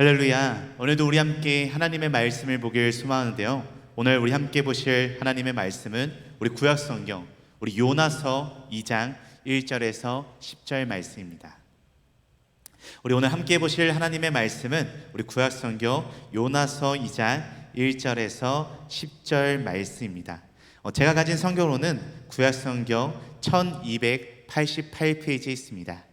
할렐루야. 오늘도 우리 함께 하나님의 말씀을 보길 소망하는데요, 오늘 우리 함께 보실 하나님의 말씀은 우리 구약성경 우리 요나서 2장 1절에서 10절 말씀입니다. 우리 오늘 함께 보실 하나님의 말씀은 우리 구약성경 요나서 2장 1절에서 10절 말씀입니다. 제가 가진 성경으로는 구약성경 1288페이지에 있습니다.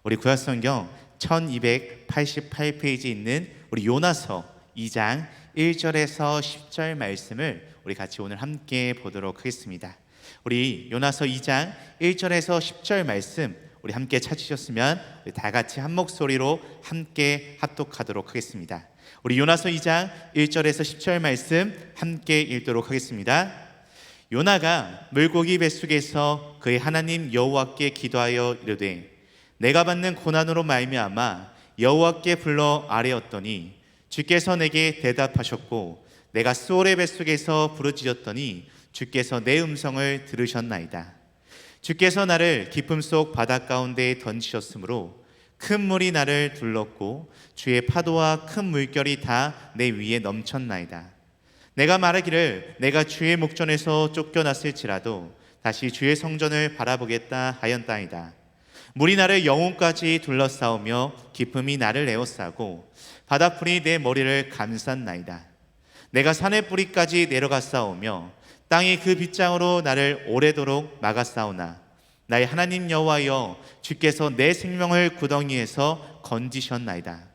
우리 구약성경 1288페이지에 있는 우리 요나서 2장 1절에서 10절 말씀을 우리 같이 오늘 함께 보도록 하겠습니다. 우리 요나서 2장 1절에서 10절 말씀 우리 함께 찾으셨으면 우리 다 같이 한 목소리로 함께 합독하도록 하겠습니다. 우리 요나서 2장 1절에서 10절 말씀 함께 읽도록 하겠습니다. 요나가 물고기 뱃속에서 그의 하나님 여호와께 기도하여 이르되 내가 받는 고난으로 말미암아 여호와께 불러 아뢰었더니 주께서 내게 대답하셨고 내가 수올의 뱃속에서 부르짖었더니 주께서 내 음성을 들으셨나이다. 주께서 나를 깊음 속 바다 가운데에 던지셨으므로 큰 물이 나를 둘렀고 주의 파도와 큰 물결이 다 내 위에 넘쳤나이다. 내가 말하기를 내가 주의 목전에서 쫓겨났을지라도 다시 주의 성전을 바라보겠다 하였다이다. 물이 나를 영혼까지 둘러싸우며 깊음이 나를 에워싸고 바닷불이 내 머리를 감쌌나이다. 내가 산의 뿌리까지 내려갔사오며 땅이 그 빗장으로 나를 오래도록 막았사오나 나의 하나님 여호와여 주께서 내 생명을 구덩이에서 건지셨나이다.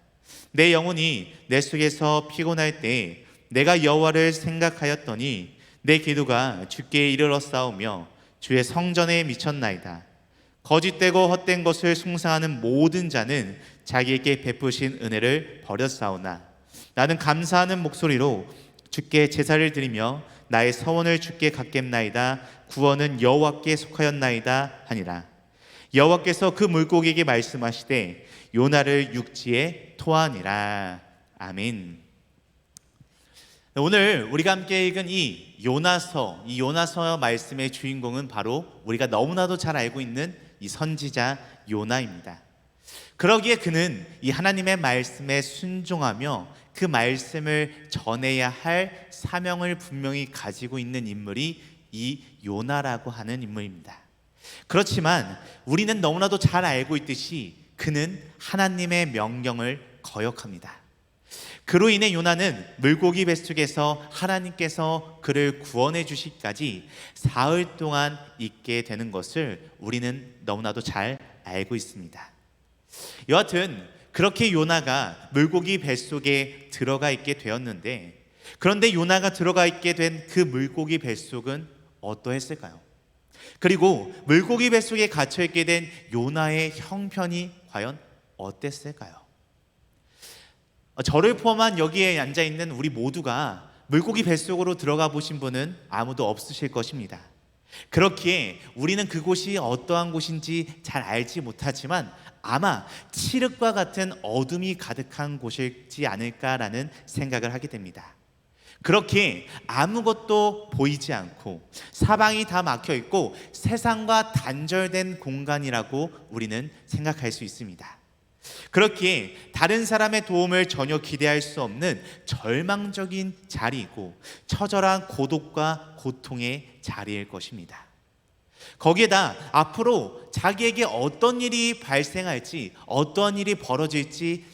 내 영혼이 내 속에서 피곤할 때에 내가 여호와를 생각하였더니 내 기도가 주께 이르렀사오며 주의 성전에 미쳤나이다. 거짓되고 헛된 것을 숭상하는 모든 자는 자기에게 베푸신 은혜를 버렸사오나 나는 감사하는 목소리로 주께 제사를 드리며 나의 서원을 주께 갚겠나이다. 구원은 여호와께 속하였나이다 하니라. 여호와께서 그 물고기에게 말씀하시되 요나를 육지에 토하니라. 아멘. 오늘 우리가 함께 읽은 이 요나서 말씀의 주인공은 바로 우리가 너무나도 잘 알고 있는 이 선지자 요나입니다. 그러기에 그는 이 하나님의 말씀에 순종하며 그 말씀을 전해야 할 사명을 분명히 가지고 있는 인물이 이 요나라고 하는 인물입니다. 그렇지만 우리는 너무나도 잘 알고 있듯이 그는 하나님의 명령을 거역합니다. 그로 인해 요나는 물고기 뱃속에서 하나님께서 그를 구원해 주시기까지 사흘 동안 있게 되는 것을 우리는 너무나도 잘 알고 있습니다. 여하튼 그렇게 요나가 물고기 뱃속에 들어가 있게 되었는데, 그런데 요나가 들어가 있게 된 그 물고기 뱃속은 어떠했을까요? 그리고 물고기 뱃속에 갇혀 있게 된 요나의 형편이 과연 어땠을까요? 저를 포함한 여기에 앉아있는 우리 모두가 물고기 뱃속으로 들어가 보신 분은 아무도 없으실 것입니다. 그렇기에 우리는 그곳이 어떠한 곳인지 잘 알지 못하지만 아마 칠흑과 같은 어둠이 가득한 곳이지 않을까라는 생각을 하게 됩니다. 그렇게 아무것도 보이지 않고 사방이 다 막혀 있고 세상과 단절된 공간이라고 우리는 생각할 수 있습니다. 그렇기에 다른 사람의 도움을 전혀 기대할 수 없는 절망적인 자리이고 처절한 고독과 고통의 자리일 것입니다. 거기에다 앞으로 자기에게 어떤 일이 발생할지, 어떤 일이 벌어질지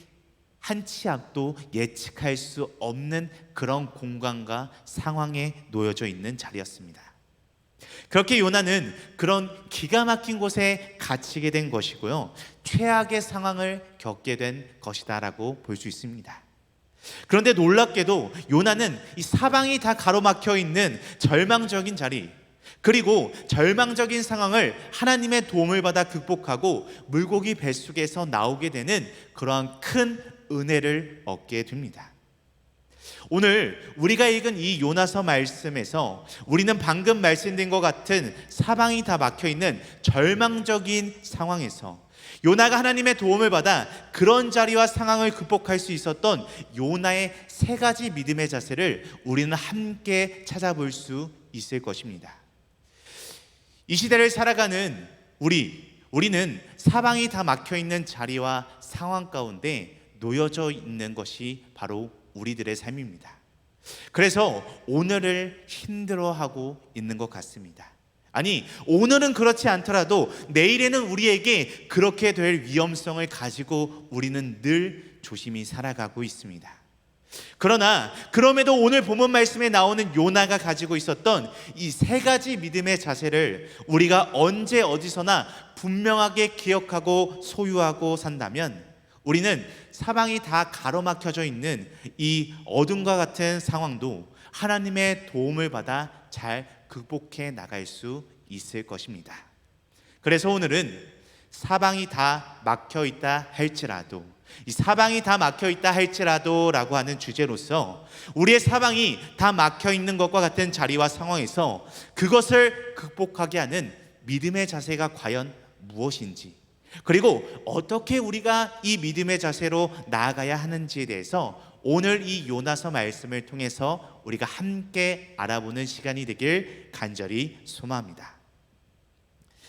한 치 앞도 예측할 수 없는 그런 공간과 상황에 놓여져 있는 자리였습니다. 그렇게 요나는 그런 기가 막힌 곳에 갇히게 된 것이고요, 최악의 상황을 겪게 된 것이다라고 볼 수 있습니다. 그런데 놀랍게도 요나는 이 사방이 다 가로막혀 있는 절망적인 자리, 그리고 절망적인 상황을 하나님의 도움을 받아 극복하고 물고기 뱃속에서 나오게 되는 그러한 큰 은혜를 얻게 됩니다. 오늘 우리가 읽은 이 요나서 말씀에서 우리는 방금 말씀드린 것 같은 사방이 다 막혀있는 절망적인 상황에서 요나가 하나님의 도움을 받아 그런 자리와 상황을 극복할 수 있었던 요나의 세 가지 믿음의 자세를 우리는 함께 찾아볼 수 있을 것입니다. 이 시대를 살아가는 우리는 사방이 다 막혀있는 자리와 상황 가운데 놓여져 있는 것이 바로 우리들의 삶입니다. 그래서 오늘을 힘들어하고 있는 것 같습니다. 아니, 오늘은 그렇지 않더라도 내일에는 우리에게 그렇게 될 위험성을 가지고 우리는 늘 조심히 살아가고 있습니다. 그러나 그럼에도 오늘 본문 말씀에 나오는 요나가 가지고 있었던 이 세 가지 믿음의 자세를 우리가 언제 어디서나 분명하게 기억하고 소유하고 산다면 우리는 사방이 다 가로막혀져 있는 이 어둠과 같은 상황도 하나님의 도움을 받아 잘 극복해 나갈 수 있을 것입니다. 그래서 오늘은 사방이 다 막혀 있다 할지라도, 이 사방이 다 막혀 있다 할지라도 라고 하는 주제로서 우리의 사방이 다 막혀 있는 것과 같은 자리와 상황에서 그것을 극복하게 하는 믿음의 자세가 과연 무엇인지, 그리고 어떻게 우리가 이 믿음의 자세로 나아가야 하는지에 대해서 오늘 이 요나서 말씀을 통해서 우리가 함께 알아보는 시간이 되길 간절히 소망합니다.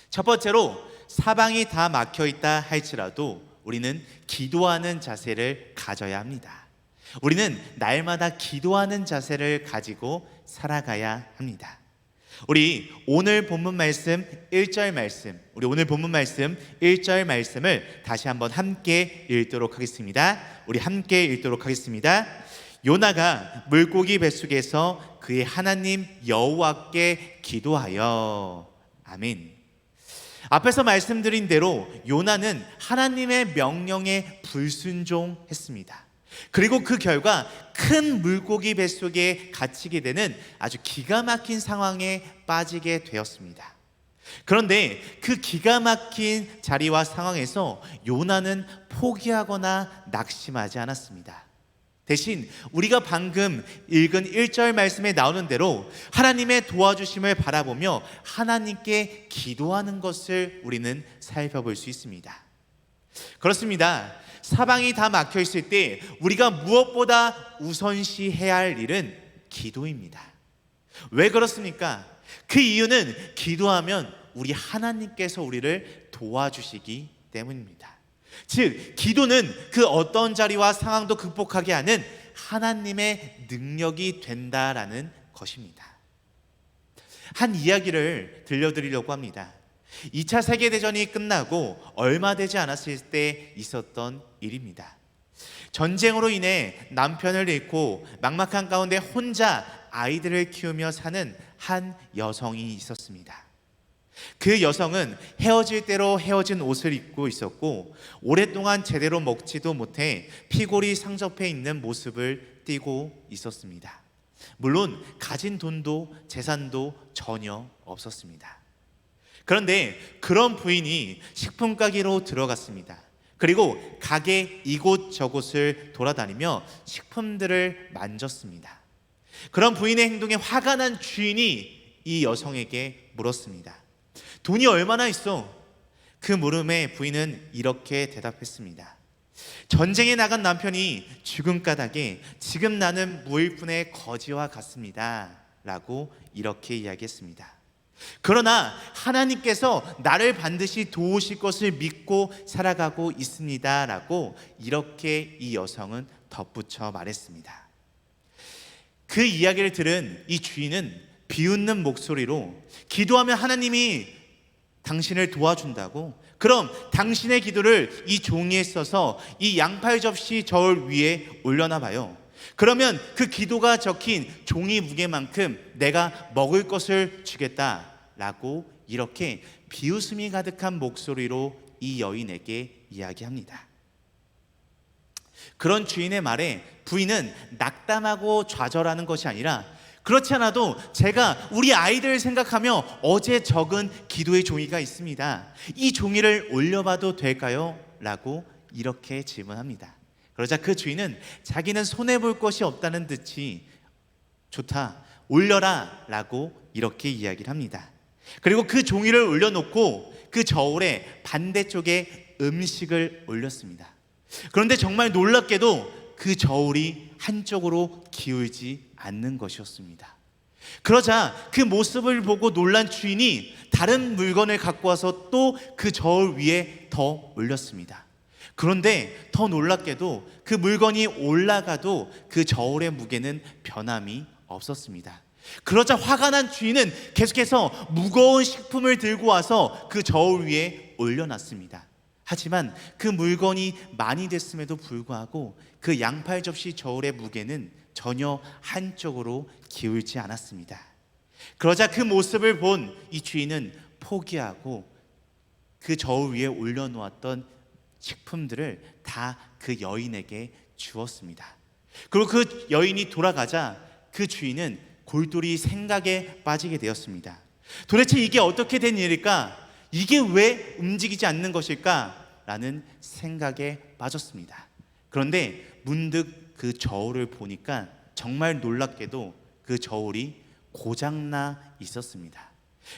첫 번째로, 사방이 다 막혀 있다 할지라도 우리는 기도하는 자세를 가져야 합니다. 우리는 날마다 기도하는 자세를 가지고 살아가야 합니다. 우리 오늘 본문 말씀 1절 말씀, 우리 오늘 본문 말씀 1절 말씀을 다시 한번 함께 읽도록 하겠습니다. 우리 함께 읽도록 하겠습니다. 요나가 물고기 뱃속에서 그의 하나님 여호와께 기도하여. 아멘. 앞에서 말씀드린 대로 요나는 하나님의 명령에 불순종했습니다. 그리고 그 결과 큰 물고기 뱃속에 갇히게 되는 아주 기가 막힌 상황에 빠지게 되었습니다. 그런데 그 기가 막힌 자리와 상황에서 요나는 포기하거나 낙심하지 않았습니다. 대신 우리가 방금 읽은 1절 말씀에 나오는 대로 하나님의 도와주심을 바라보며 하나님께 기도하는 것을 우리는 살펴볼 수 있습니다. 그렇습니다. 사방이 다 막혀 있을 때 우리가 무엇보다 우선시해야 할 일은 기도입니다. 왜 그렇습니까? 그 이유는 기도하면 우리 하나님께서 우리를 도와주시기 때문입니다. 즉, 기도는 그 어떤 자리와 상황도 극복하게 하는 하나님의 능력이 된다라는 것입니다. 한 이야기를 들려드리려고 합니다. 2차 세계대전이 끝나고 얼마 되지 않았을 때 있었던 일입니다. 전쟁으로 인해 남편을 잃고 막막한 가운데 혼자 아이들을 키우며 사는 한 여성이 있었습니다. 그 여성은 헤어질 대로 헤어진 옷을 입고 있었고 오랫동안 제대로 먹지도 못해 피골이 상접해 있는 모습을 띠고 있었습니다. 물론 가진 돈도 재산도 전혀 없었습니다. 그런데 그런 부인이 식품 가게로 들어갔습니다. 그리고 가게 이곳저곳을 돌아다니며 식품들을 만졌습니다. 그런 부인의 행동에 화가 난 주인이 이 여성에게 물었습니다. 돈이 얼마나 있어? 그 물음에 부인은 이렇게 대답했습니다. 전쟁에 나간 남편이 죽은 까닭에 지금 나는 무일푼의 거지와 같습니다 라고 이렇게 이야기했습니다. 그러나 하나님께서 나를 반드시 도우실 것을 믿고 살아가고 있습니다 라고 이렇게 이 여성은 덧붙여 말했습니다. 그 이야기를 들은 이 주인은 비웃는 목소리로 기도하면 하나님이 당신을 도와준다고? 그럼 당신의 기도를 이 종이에 써서 이 양팔 접시 저울 위에 올려놔 봐요. 그러면 그 기도가 적힌 종이 무게만큼 내가 먹을 것을 주겠다라고 이렇게 비웃음이 가득한 목소리로 이 여인에게 이야기합니다. 그런 주인의 말에 부인은 낙담하고 좌절하는 것이 아니라 그렇지 않아도 제가 우리 아이들을 생각하며 어제 적은 기도의 종이가 있습니다. 이 종이를 올려봐도 될까요? 라고 이렇게 질문합니다. 그러자 그 주인은 자기는 손해볼 것이 없다는 듯이 좋다, 올려라 라고 이렇게 이야기를 합니다. 그리고 그 종이를 올려놓고 그 저울의 반대쪽에 음식을 올렸습니다. 그런데 정말 놀랍게도 그 저울이 한쪽으로 기울지 않는 것이었습니다. 그러자 그 모습을 보고 놀란 주인이 다른 물건을 갖고 와서 또 그 저울 위에 더 올렸습니다. 그런데 더 놀랍게도 그 물건이 올라가도 그 저울의 무게는 변함이 없었습니다. 그러자 화가 난 주인은 계속해서 무거운 식품을 들고 와서 그 저울 위에 올려놨습니다. 하지만 그 물건이 많이 됐음에도 불구하고 그 양팔 접시 저울의 무게는 전혀 한쪽으로 기울지 않았습니다. 그러자 그 모습을 본 이 주인은 포기하고 그 저울 위에 올려놓았던 식품들을 다 그 여인에게 주었습니다. 그리고 그 여인이 돌아가자 그 주인은 골똘히 생각에 빠지게 되었습니다. 도대체 이게 어떻게 된 일일까? 이게 왜 움직이지 않는 것일까? 라는 생각에 빠졌습니다. 그런데 문득 그 저울을 보니까 정말 놀랍게도 그 저울이 고장나 있었습니다.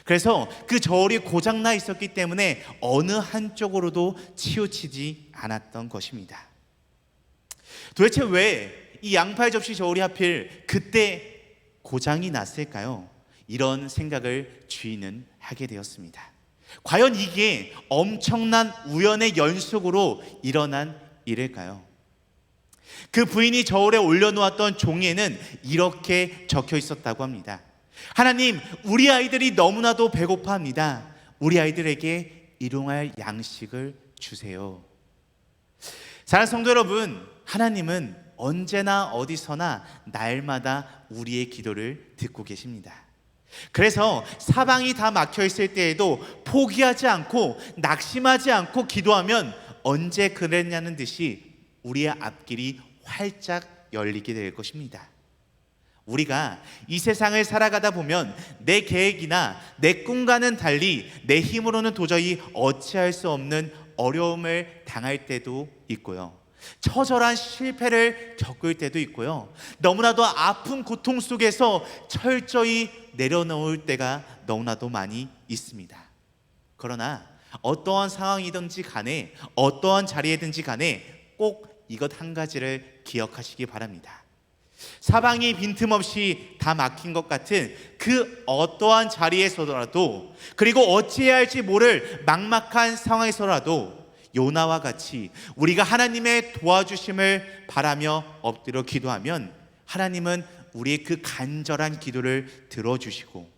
그래서 그 저울이 고장나 있었기 때문에 어느 한쪽으로도 치우치지 않았던 것입니다. 도대체 왜 이 양팔 접시 저울이 하필 그때 고장이 났을까요? 이런 생각을 주인은 하게 되었습니다. 과연 이게 엄청난 우연의 연속으로 일어난 일일까요? 그 부인이 저울에 올려놓았던 종이에는 이렇게 적혀 있었다고 합니다. 하나님, 우리 아이들이 너무나도 배고파합니다. 우리 아이들에게 일용할 양식을 주세요. 사랑하는 성도 여러분, 하나님은 언제나 어디서나 날마다 우리의 기도를 듣고 계십니다. 그래서 사방이 다 막혀 있을 때에도 포기하지 않고 낙심하지 않고 기도하면 언제 그랬냐는 듯이 우리의 앞길이 활짝 열리게 될 것입니다. 우리가 이 세상을 살아가다 보면 내 계획이나 내 꿈과는 달리 내 힘으로는 도저히 어찌할 수 없는 어려움을 당할 때도 있고요, 처절한 실패를 겪을 때도 있고요, 너무나도 아픈 고통 속에서 철저히 내려놓을 때가 너무나도 많이 있습니다. 그러나 어떠한 상황이든지 간에 어떠한 자리에든지 간에 꼭 이것 한 가지를 기억하시기 바랍니다. 사방이 빈틈없이 다 막힌 것 같은 그 어떠한 자리에서라도, 그리고 어찌해야 할지 모를 막막한 상황에서라도 요나와 같이 우리가 하나님의 도와주심을 바라며 엎드려 기도하면 하나님은 우리의 그 간절한 기도를 들어주시고,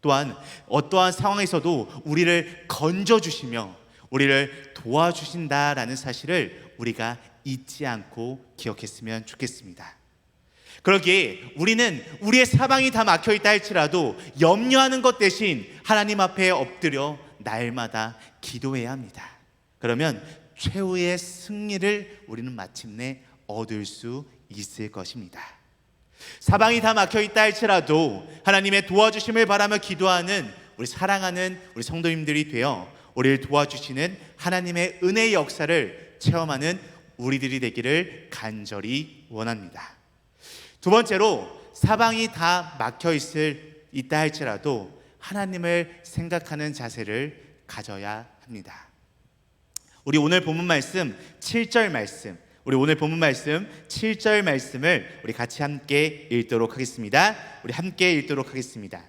또한 어떠한 상황에서도 우리를 건져주시며 우리를 도와주신다라는 사실을 우리가 잊지 않고 기억했으면 좋겠습니다. 그러기에 우리는 우리의 사방이 다 막혀있다 할지라도 염려하는 것 대신 하나님 앞에 엎드려 날마다 기도해야 합니다. 그러면 최후의 승리를 우리는 마침내 얻을 수 있을 것입니다. 사방이 다 막혀있다 할지라도 하나님의 도와주심을 바라며 기도하는 우리 사랑하는 우리 성도님들이 되어 우리를 도와주시는 하나님의 은혜의 역사를 체험하는 우리들이 되기를 간절히 원합니다. 두 번째로, 사방이 다 막혀 있다 할지라도 하나님을 생각하는 자세를 가져야 합니다. 우리 오늘 본문 말씀 7절 말씀, 말씀을 우리 같이 함께 읽도록 하겠습니다. 우리 함께 읽도록 하겠습니다.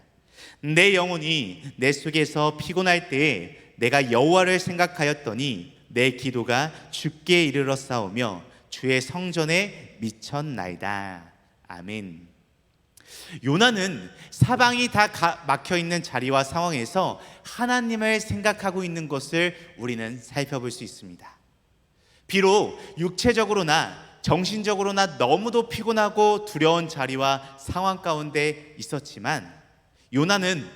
내 영혼이 내 속에서 피곤할 때에 내가 여호와를 생각하였더니 내 기도가 주께 이르러 싸우며 주의 성전에 미쳤나이다. 아멘. 요나는 사방이 다 막혀있는 자리와 상황에서 하나님을 생각하고 있는 것을 우리는 살펴볼 수 있습니다. 비록 육체적으로나 정신적으로나 너무도 피곤하고 두려운 자리와 상황 가운데 있었지만, 요나는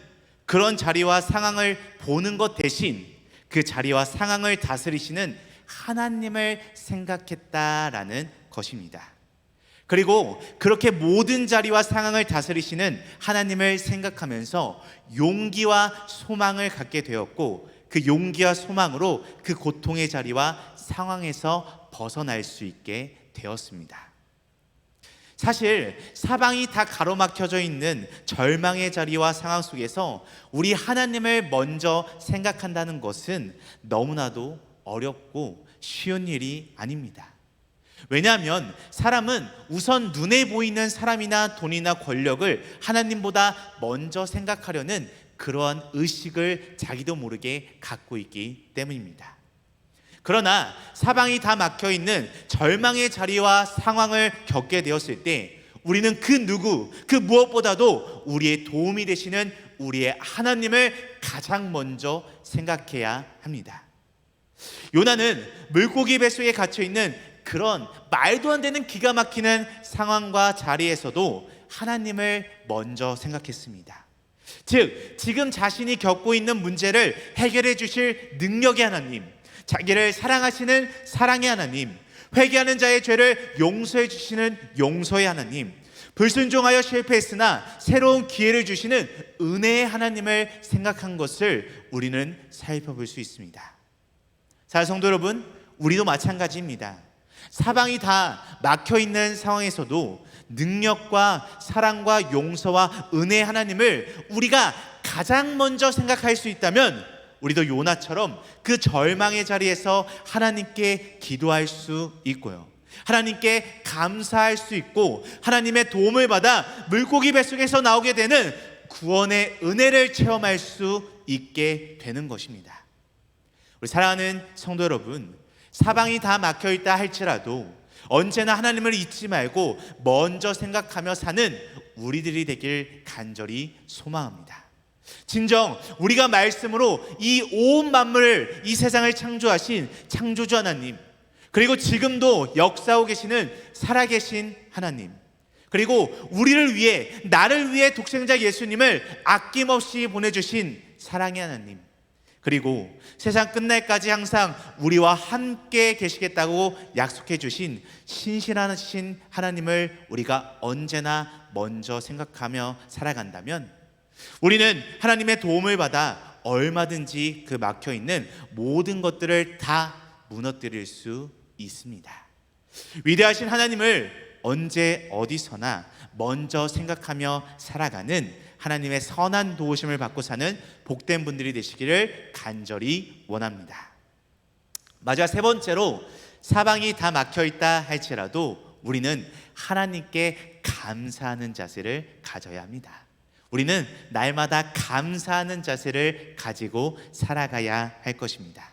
그런 자리와 상황을 보는 것 대신 그 자리와 상황을 다스리시는 하나님을 생각했다라는 것입니다. 그리고 그렇게 모든 자리와 상황을 다스리시는 하나님을 생각하면서 용기와 소망을 갖게 되었고, 그 용기와 소망으로 그 고통의 자리와 상황에서 벗어날 수 있게 되었습니다. 사실 사방이 다 가로막혀져 있는 절망의 자리와 상황 속에서 우리 하나님을 먼저 생각한다는 것은 너무나도 어렵고 쉬운 일이 아닙니다. 왜냐하면 사람은 우선 눈에 보이는 사람이나 돈이나 권력을 하나님보다 먼저 생각하려는 그러한 의식을 자기도 모르게 갖고 있기 때문입니다. 그러나 사방이 다 막혀 있는 절망의 자리와 상황을 겪게 되었을 때 우리는 그 무엇보다도 우리의 도움이 되시는 우리의 하나님을 가장 먼저 생각해야 합니다. 요나는 물고기 뱃속에 갇혀 있는 그런 말도 안 되는 기가 막히는 상황과 자리에서도 하나님을 먼저 생각했습니다. 즉, 지금 자신이 겪고 있는 문제를 해결해 주실 능력의 하나님, 자기를 사랑하시는 사랑의 하나님, 회개하는 자의 죄를 용서해 주시는 용서의 하나님, 불순종하여 실패했으나 새로운 기회를 주시는 은혜의 하나님을 생각한 것을 우리는 살펴볼 수 있습니다. 자, 성도 여러분, 우리도 마찬가지입니다. 사방이 다 막혀있는 상황에서도 능력과 사랑과 용서와 은혜의 하나님을 우리가 가장 먼저 생각할 수 있다면 우리도 요나처럼 그 절망의 자리에서 하나님께 기도할 수 있고요, 하나님께 감사할 수 있고, 하나님의 도움을 받아 물고기 뱃속에서 나오게 되는 구원의 은혜를 체험할 수 있게 되는 것입니다. 우리 사랑하는 성도 여러분, 사방이 다 막혀있다 할지라도 언제나 하나님을 잊지 말고 먼저 생각하며 사는 우리들이 되길 간절히 소망합니다. 진정 우리가 말씀으로 이 온 만물을, 이 세상을 창조하신 창조주 하나님, 그리고 지금도 역사하고 계시는 살아계신 하나님, 그리고 우리를 위해, 나를 위해 독생자 예수님을 아낌없이 보내주신 사랑의 하나님, 그리고 세상 끝날까지 항상 우리와 함께 계시겠다고 약속해 주신 신실하신 하나님을 우리가 언제나 먼저 생각하며 살아간다면 우리는 하나님의 도움을 받아 얼마든지 그 막혀있는 모든 것들을 다 무너뜨릴 수 있습니다. 위대하신 하나님을 언제 어디서나 먼저 생각하며 살아가는 하나님의 선한 도우심을 받고 사는 복된 분들이 되시기를 간절히 원합니다. 마지막 세 번째로, 사방이 다 막혀있다 할지라도 우리는 하나님께 감사하는 자세를 가져야 합니다. 우리는 날마다 감사하는 자세를 가지고 살아가야 할 것입니다.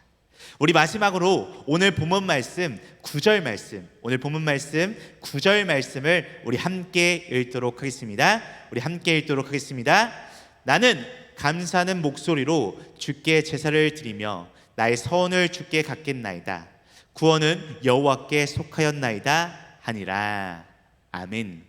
우리 마지막으로 오늘 본문 말씀 9절 말씀, 오늘 본문 말씀 9절 말씀을 우리 함께 읽도록 하겠습니다. 우리 함께 읽도록 하겠습니다. 나는 감사하는 목소리로 주께 제사를 드리며 나의 서원을 주께 갚겠나이다. 구원은 여호와께 속하였나이다 하니라. 아멘.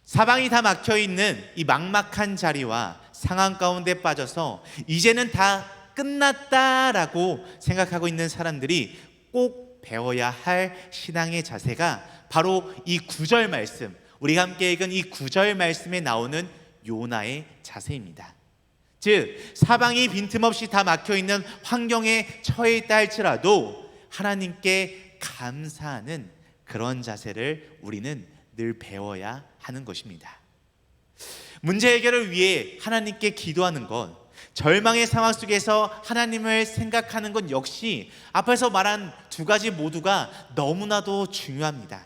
사방이 다 막혀있는 이 막막한 자리와 상황 가운데 빠져서 이제는 다 끝났다라고 생각하고 있는 사람들이 꼭 배워야 할 신앙의 자세가 바로 이 9절 말씀, 우리가 함께 읽은 이 9절 말씀에 나오는 요나의 자세입니다. 즉, 사방이 빈틈없이 다 막혀있는 환경에 처해 있다 할지라도 하나님께 감사하는 그런 자세를 우리는 늘 배워야 하는 것입니다. 문제 해결을 위해 하나님께 기도하는 것, 절망의 상황 속에서 하나님을 생각하는 것 역시 앞에서 말한 두 가지 모두가 너무나도 중요합니다.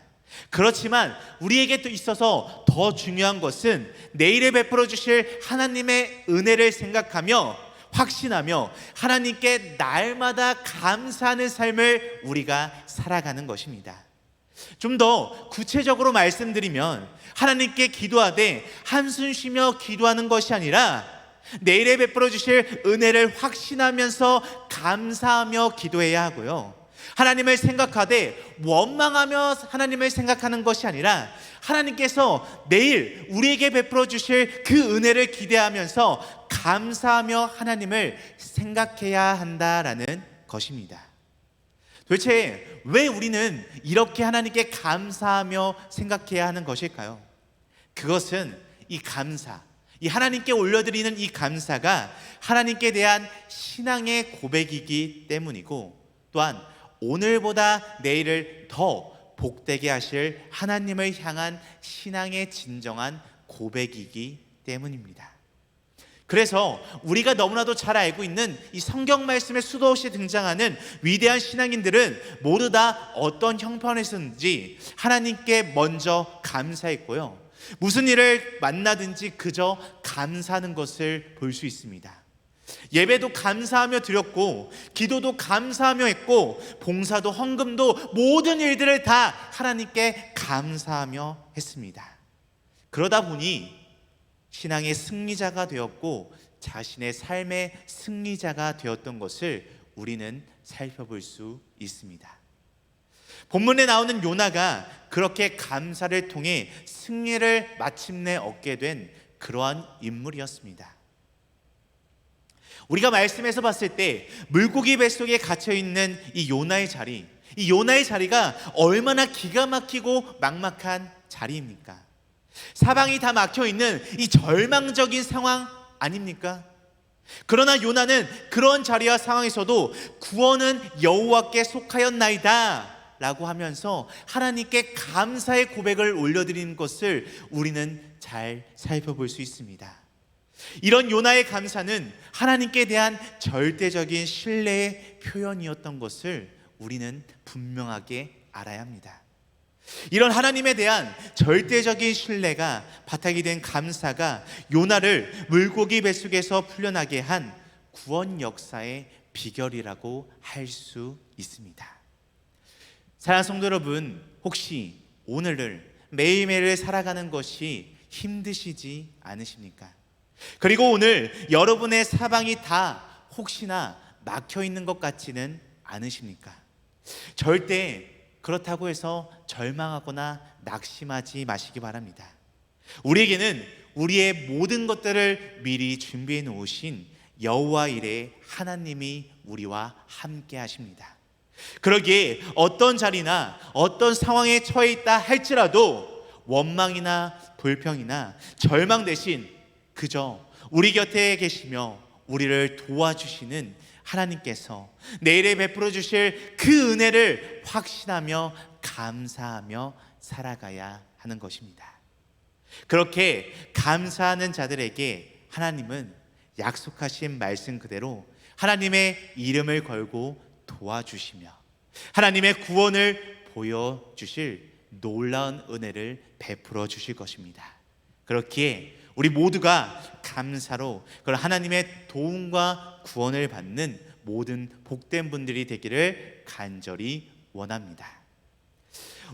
그렇지만 우리에게 또 있어서 더 중요한 것은 내일에 베풀어 주실 하나님의 은혜를 생각하며 확신하며 하나님께 날마다 감사하는 삶을 우리가 살아가는 것입니다. 좀 더 구체적으로 말씀드리면 하나님께 기도하되 한숨 쉬며 기도하는 것이 아니라 내일에 베풀어 주실 은혜를 확신하면서 감사하며 기도해야 하고요, 하나님을 생각하되 원망하며 하나님을 생각하는 것이 아니라 하나님께서 내일 우리에게 베풀어 주실 그 은혜를 기대하면서 감사하며 하나님을 생각해야 한다라는 것입니다. 도대체 왜 우리는 이렇게 하나님께 감사하며 생각해야 하는 것일까요? 그것은 이 감사, 이 하나님께 올려드리는 이 감사가 하나님께 대한 신앙의 고백이기 때문이고, 또한 오늘보다 내일을 더 복되게 하실 하나님을 향한 신앙의 진정한 고백이기 때문입니다. 그래서 우리가 너무나도 잘 알고 있는 이 성경 말씀에 수도 없이 등장하는 위대한 신앙인들은 모두 다 어떤 형편에서든지 하나님께 먼저 감사했고요, 무슨 일을 만나든지 그저 감사하는 것을 볼 수 있습니다. 예배도 감사하며 드렸고, 기도도 감사하며 했고, 봉사도 헌금도 모든 일들을 다 하나님께 감사하며 했습니다. 그러다 보니 신앙의 승리자가 되었고 자신의 삶의 승리자가 되었던 것을 우리는 살펴볼 수 있습니다. 본문에 나오는 요나가 그렇게 감사를 통해 승리를 마침내 얻게 된 그러한 인물이었습니다. 우리가 말씀에서 봤을 때 물고기 뱃속에 갇혀있는 이 요나의 자리가 얼마나 기가 막히고 막막한 자리입니까? 사방이 다 막혀있는 이 절망적인 상황 아닙니까? 그러나 요나는 그런 자리와 상황에서도 구원은 여호와께 속하였나이다 라고 하면서 하나님께 감사의 고백을 올려드리는 것을 우리는 잘 살펴볼 수 있습니다. 이런 요나의 감사는 하나님께 대한 절대적인 신뢰의 표현이었던 것을 우리는 분명하게 알아야 합니다. 이런 하나님에 대한 절대적인 신뢰가 바탕이 된 감사가 요나를 물고기 뱃속에서 풀려나게 한 구원 역사의 비결이라고 할 수 있습니다. 사랑하는 성도 여러분, 혹시 오늘을 매일매일 살아가는 것이 힘드시지 않으십니까? 그리고 오늘 여러분의 사방이 다 혹시나 막혀 있는 것 같지는 않으십니까? 절대 그렇다고 해서 절망하거나 낙심하지 마시기 바랍니다. 우리에게는 우리의 모든 것들을 미리 준비해 놓으신 여호와 이레 하나님이 우리와 함께 하십니다. 그러기에 어떤 자리나 어떤 상황에 처해 있다 할지라도 원망이나 불평이나 절망 대신 그저 우리 곁에 계시며 우리를 도와주시는 하나님께서 내일에 베풀어 주실 그 은혜를 확신하며 감사하며 살아가야 하는 것입니다. 그렇게 감사하는 자들에게 하나님은 약속하신 말씀 그대로 하나님의 이름을 걸고 도와주시며 하나님의 구원을 보여주실 놀라운 은혜를 베풀어 주실 것입니다. 그렇기에 우리 모두가 감사로 그런 하나님의 도움과 구원을 받는 모든 복된 분들이 되기를 간절히 원합니다.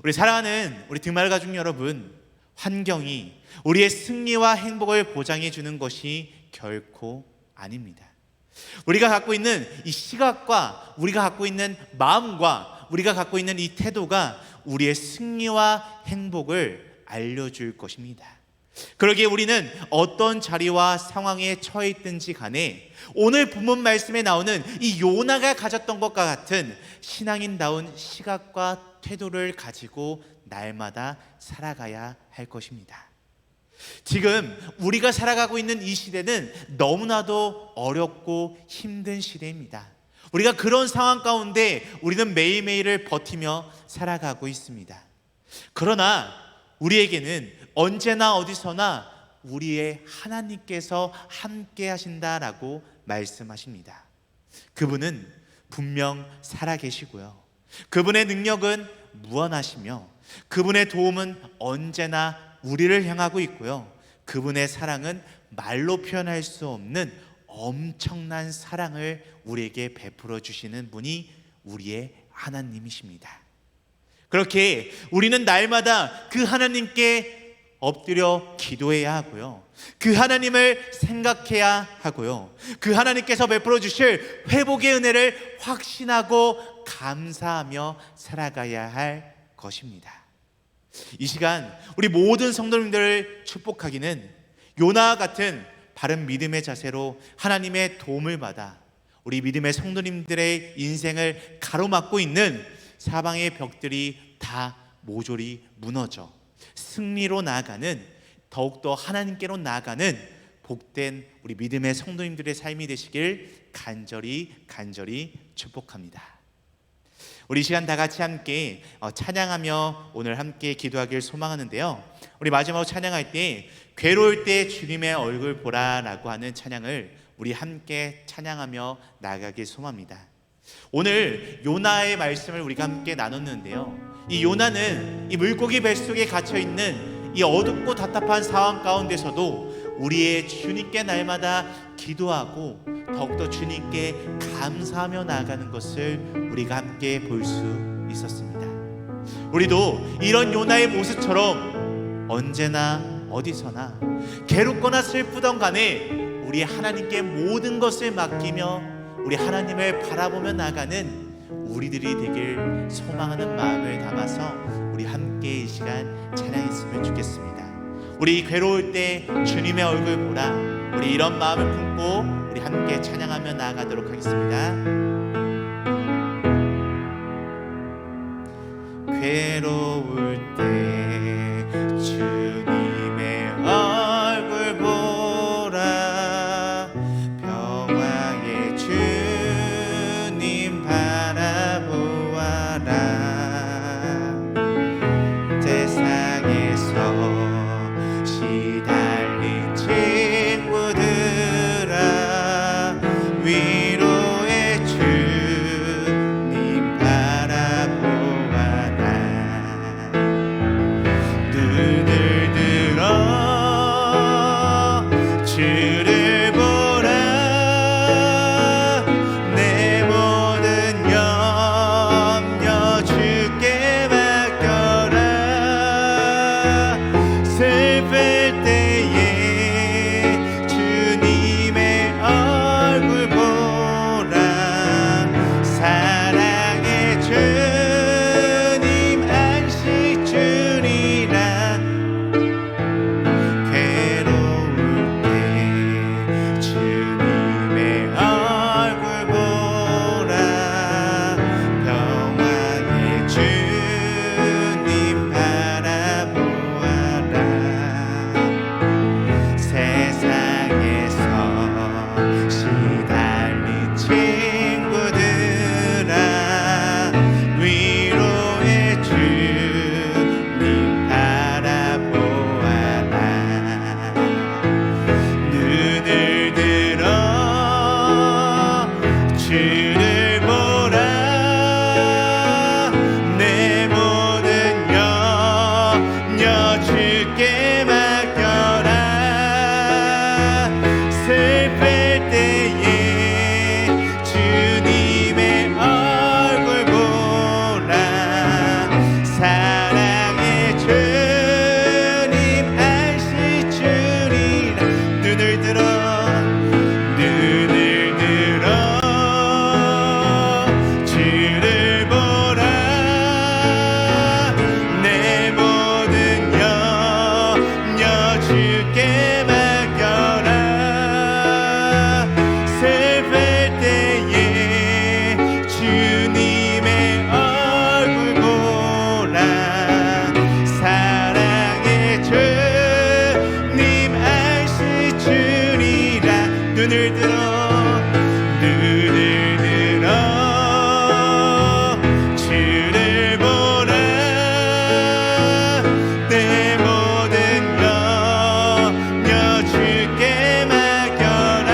우리 사랑하는 우리 등말 가족 여러분, 환경이 우리의 승리와 행복을 보장해 주는 것이 결코 아닙니다. 우리가 갖고 있는 이 시각과 우리가 갖고 있는 마음과 우리가 갖고 있는 이 태도가 우리의 승리와 행복을 알려줄 것입니다. 그러기에 우리는 어떤 자리와 상황에 처해 있든지 간에 오늘 본문 말씀에 나오는 이 요나가 가졌던 것과 같은 신앙인다운 시각과 태도를 가지고 날마다 살아가야 할 것입니다. 지금 우리가 살아가고 있는 이 시대는 너무나도 어렵고 힘든 시대입니다. 우리가 그런 상황 가운데 우리는 매일매일을 버티며 살아가고 있습니다. 그러나 우리에게는 언제나 어디서나 우리의 하나님께서 함께 하신다라고 말씀하십니다. 그분은 분명 살아계시고요, 그분의 능력은 무한하시며 그분의 도움은 언제나 우리를 향하고 있고요, 그분의 사랑은 말로 표현할 수 없는 엄청난 사랑을 우리에게 베풀어 주시는 분이 우리의 하나님이십니다. 그렇게 우리는 날마다 그 하나님께 엎드려 기도해야 하고요, 그 하나님을 생각해야 하고요, 그 하나님께서 베풀어 주실 회복의 은혜를 확신하고 감사하며 살아가야 할 것입니다. 이 시간 우리 모든 성도님들을 축복하기는 요나와 같은 바른 믿음의 자세로 하나님의 도움을 받아 우리 믿음의 성도님들의 인생을 가로막고 있는 사방의 벽들이 다 모조리 무너져 승리로 나아가는, 더욱더 하나님께로 나아가는 복된 우리 믿음의 성도님들의 삶이 되시길 간절히 축복합니다. 우리 이 시간 다 같이 함께 찬양하며 오늘 함께 기도하길 소망하는데요, 우리 마지막으로 찬양할 때 괴로울 때 주님의 얼굴 보라 라고 하는 찬양을 우리 함께 찬양하며 나아가길 소망합니다. 오늘 요나의 말씀을 우리가 함께 나눴는데요, 이 요나는 이 물고기 뱃속에 갇혀있는 이 어둡고 답답한 상황 가운데서도 우리의 주님께 날마다 기도하고 더욱더 주님께 감사하며 나아가는 것을 우리가 함께 볼 수 있었습니다. 우리도 이런 요나의 모습처럼 언제나 어디서나 괴롭거나 슬프던 간에 우리 하나님께 모든 것을 맡기며 우리 하나님을 바라보며 나가는 우리들이 되길 소망하는 마음을 담아서 우리 함께 이 시간 찬양했으면 좋겠습니다. 우리 괴로울 때 주님의 얼굴 보라, 우리 이런 마음을 품고 우리 함께 찬양하며 나아가도록 하겠습니다. 괴로울 때 주님의 얼굴 보라, 평화의 주님 바라보아라. 세상에서 시달린 친구들아, 위로의 주님 바라보아라. 눈을 들어 주를 보라, 내 모든 염려 주께 맡겨라. 슬플 때에 주님의 얼굴 보라, 사랑의 주님 안식 주리라. 괴로울 때 주님의 얼굴 보라, 평화의 주님 바라보아라. 세상에서 시달린 친구들아, 위로의 주님 바라보아라. 눈을 들어 주를 보라, 내 모든 염려 주께 맡겨라. 슬플 때에 주님의 얼굴 보라, 사랑의 주님 안식 주리라. 눈을 들어 주를 보라, 내 모든 염려 주께 맡겨라. 슬플 때에 주님의 얼굴 보라, 사랑의 주님 안식 주리라. 눈을 들어 주를 보라, 내 모든 염려 주께 맡겨라.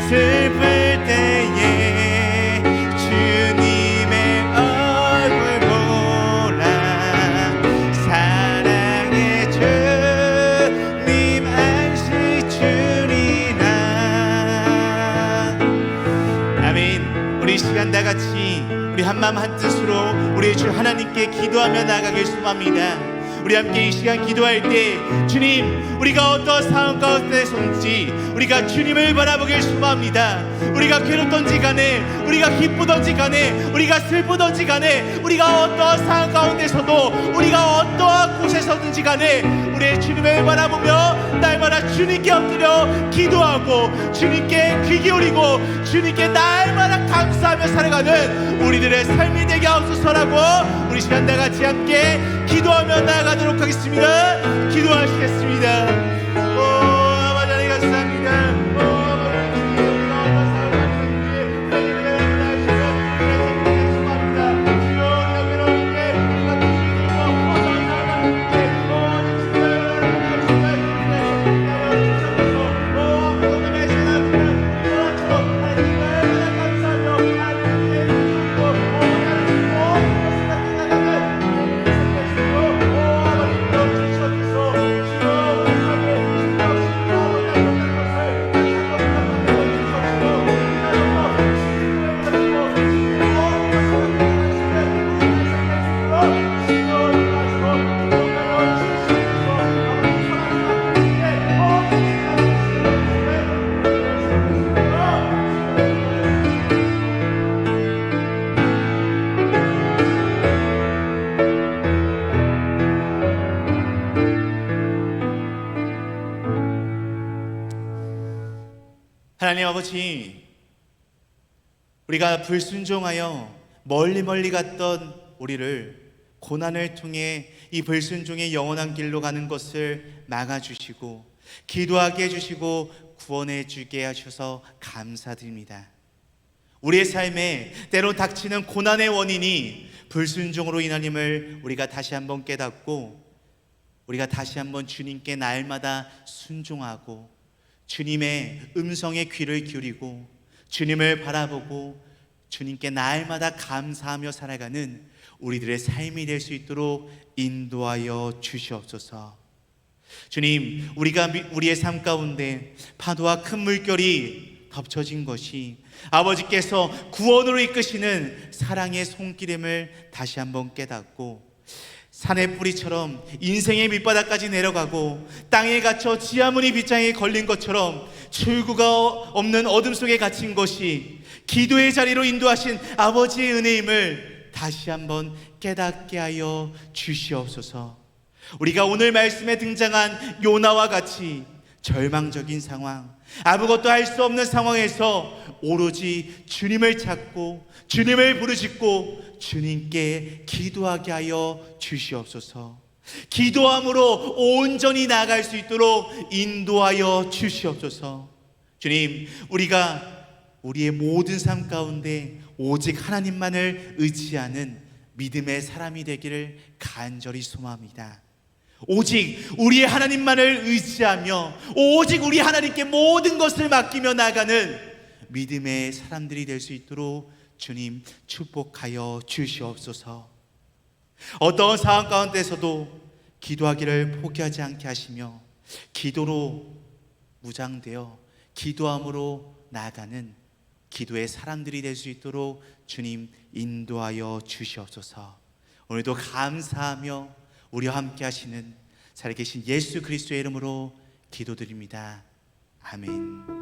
슬플 때에 주님의 얼굴 보라, 사랑의 주님 안식 주리라. 아멘. 우리 이 시간 다 같이 우리 한마음 한뜻으로 우리 주 하나님께 기도하며 나아가길 소망합니다. 우리 함께 이 시간 기도할 때 주님, 우리가 어떤 상황 가운데서든지 우리가 주님을 바라보길 소망합니다. 우리가 괴롭던지 간에, 우리가 기쁘던지 간에, 우리가 슬프던지 간에, 우리가 어떠한 상황 가운데서도, 우리가 어떠한 곳에서든지 간에 우리의 주님을 바라보며 날마다 주님께 엎드려 기도하고 주님께 귀 기울이고 주님께 날마다 감사하며 살아가는 우리들의 삶이 되게 하옵소서라고 우리 시간 다 같이 함께 기도하며 나아가도록 하겠습니다. 기도하시겠습니다. 오 아버지 하나님 감사합니다. 하나님 아버지, 우리가 불순종하여 멀리 갔던 우리를 고난을 통해 이 불순종의 영원한 길로 가는 것을 막아주시고 기도하게 해주시고 구원해 주게 하셔서 감사드립니다. 우리의 삶에 때로 닥치는 고난의 원인이 불순종으로 인함을 우리가 다시 한번 깨닫고, 우리가 다시 한번 주님께 날마다 순종하고 주님의 음성에 귀를 기울이고 주님을 바라보고 주님께 날마다 감사하며 살아가는 우리들의 삶이 될 수 있도록 인도하여 주시옵소서. 주님, 우리의 삶 가운데 파도와 큰 물결이 덮쳐진 것이 아버지께서 구원으로 이끄시는 사랑의 손길임을 다시 한번 깨닫고, 산의 뿌리처럼 인생의 밑바닥까지 내려가고 땅에 갇혀 지하문이 빗장에 걸린 것처럼 출구가 없는 어둠 속에 갇힌 것이 기도의 자리로 인도하신 아버지의 은혜임을 다시 한번 깨닫게 하여 주시옵소서. 우리가 오늘 말씀에 등장한 요나와 같이 절망적인 상황, 아무것도 할 수 없는 상황에서 오로지 주님을 찾고 주님을 부르짖고 주님께 기도하게 하여 주시옵소서. 기도함으로 온전히 나아갈 수 있도록 인도하여 주시옵소서. 주님, 우리가 우리의 모든 삶 가운데 오직 하나님만을 의지하는 믿음의 사람이 되기를 간절히 소망합니다. 오직 우리의 하나님만을 의지하며 오직 우리 하나님께 모든 것을 맡기며 나가는 믿음의 사람들이 될 수 있도록 주님 축복하여 주시옵소서. 어떤 상황 가운데서도 기도하기를 포기하지 않게 하시며 기도로 무장되어 기도함으로 나아가는 기도의 사람들이 될 수 있도록 주님 인도하여 주시옵소서. 오늘도 감사하며 우리와 함께 하시는 살아계신 예수 그리스도의 이름으로 기도드립니다. 아멘.